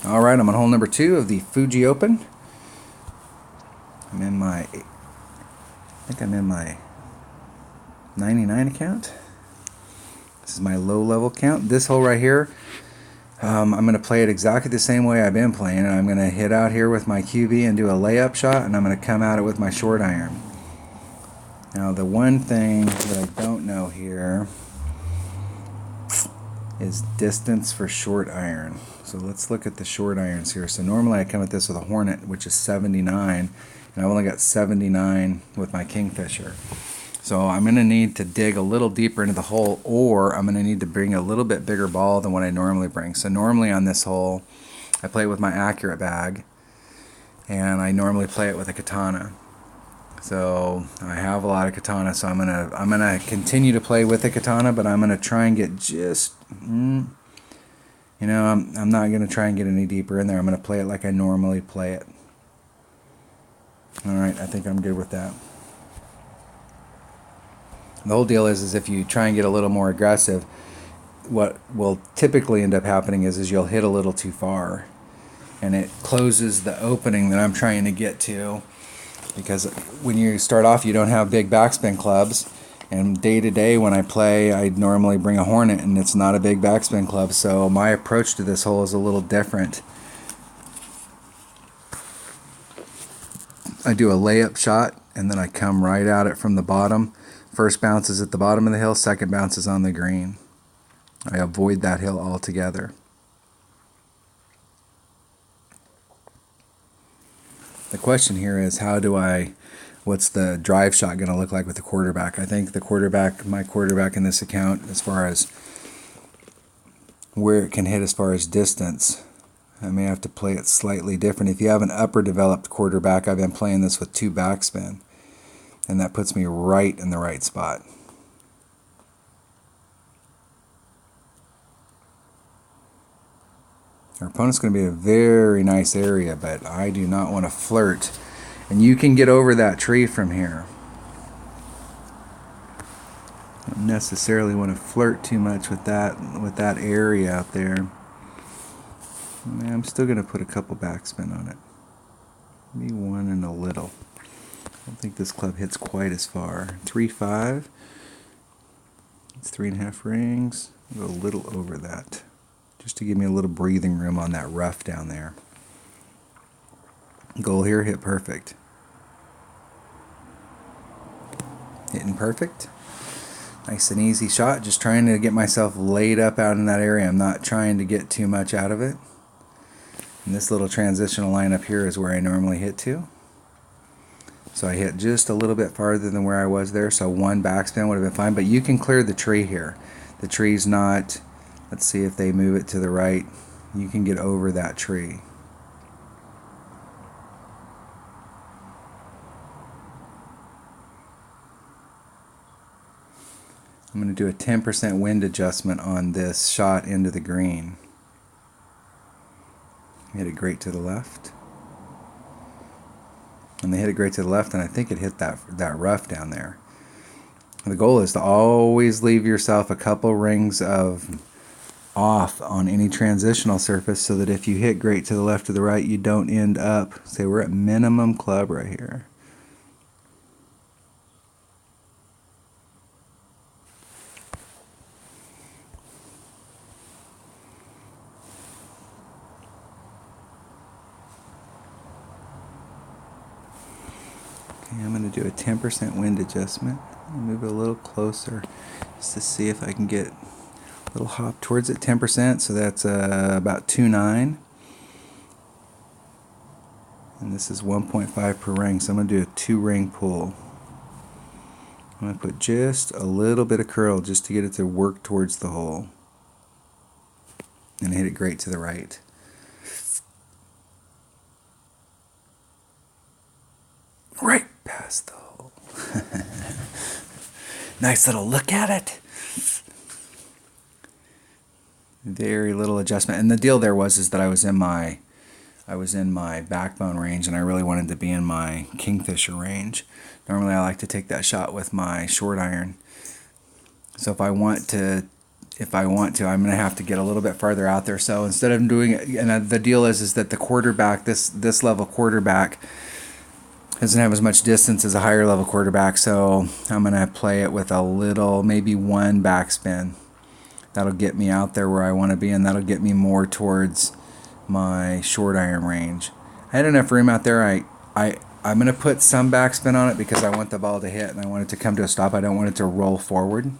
Alright, I'm on hole number 2 of the Fuji Open. I think I'm in my 99 account. This is my low level count. This hole right here, I'm going to play it exactly the same way I've been playing. I'm going to hit out here with my QB and do a layup shot, and I'm going to come at it with my short iron. Now the one thing that I don't know here is distance for short iron. So let's look at the short irons here. So normally I come at this with a Hornet, which is 79, and I've only got 79 with my Kingfisher. So I'm going to need to dig a little deeper into the hole, or I'm going to need to bring a little bit bigger ball than what I normally bring. So normally on this hole, I play with my accurate bag, and I normally play it with a katana. So I have a lot of katana, so I'm gonna continue to play with the katana, but I'm gonna try and get just, I'm not gonna try and get any deeper in there. I'm gonna play it like I normally play it. All right, I think I'm good with that. The whole deal is if you try and get a little more aggressive, what will typically end up happening is you'll hit a little too far, and it closes the opening that I'm trying to get to. Because when you start off, you don't have big backspin clubs, and day to day when I play, I normally bring a Hornet, and it's not a big backspin club, so my approach to this hole is a little different. I do a layup shot, and then I come right at it from the bottom. First bounce is at the bottom of the hill, second bounce is on the green. I avoid that hill altogether. The question here is what's the drive shot going to look like with the quarterback? I think my quarterback in this account, as far as where it can hit as far as distance, I may have to play it slightly different. If you have an upper developed quarterback, I've been playing this with 2 backspin, and that puts me right in the right spot. Our opponent's going to be a very nice area, but I do not want to flirt. And you can get over that tree from here. Don't necessarily want to flirt too much with that area out there. I'm still going to put a couple backspin on it. Maybe 1 and a little. I don't think this club hits quite as far. 3-5. It's 3.5 rings. I'll go a little over that, just to give me a little breathing room on that rough down there. Goal here, hit perfect. Hitting perfect. Nice and easy shot, just trying to get myself laid up out in that area. I'm not trying to get too much out of it. And this little transitional line up here is where I normally hit to. So I hit just a little bit farther than where I was there, so 1 backspin would have been fine. But you can clear the tree here. The tree's not, let's see if they move it to the right. You can get over that tree. I'm going to do a 10% wind adjustment on this shot into the green. Hit it great to the left. And they hit it great to the left, and I think it hit that rough down there. The goal is to always leave yourself a couple rings of off on any transitional surface, so that if you hit great to the left or the right, you don't end up, say we're at minimum club right here. Okay, I'm going to do a 10% wind adjustment. I'll move it a little closer just to see if I can get a little hop towards it. 10%, so that's about 2.9. And this is 1.5 per ring, so I'm going to do a 2-ring pull. I'm going to put just a little bit of curl just to get it to work towards the hole. And hit it great to the right. Right past the hole. Nice little look at it. Very little adjustment. And the deal there is that I was in my backbone range, and I really wanted to be in my Kingfisher range. Normally I like to take that shot with my short iron. So if I want to if I want to. I'm going to have to get a little bit farther out there. So instead of doing it, and the deal is that the quarterback, this level quarterback, doesn't have as much distance as a higher level quarterback. So I'm going to play it with a little, maybe one backspin. That'll get me out there where I want to be, and that'll get me more towards my short iron range. I had enough room out there. I'm going to put some backspin on it because I want the ball to hit and I want it to come to a stop. I don't want it to roll forward.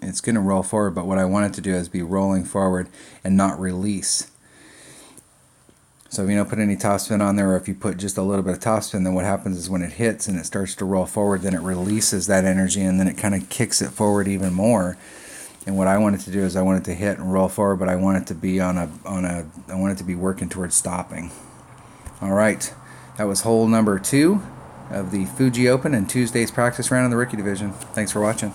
It's going to roll forward, but what I want it to do is be rolling forward and not release. So if you don't put any topspin on there, or if you put just a little bit of topspin, then what happens is when it hits and it starts to roll forward, then it releases that energy and then it kind of kicks it forward even more. And what I want it to do is I want it to hit and roll forward, but I want it to be I want it to be working towards stopping. All right, that was hole number 2 of the Fuji Open and Tuesday's practice round in the rookie division. Thanks for watching.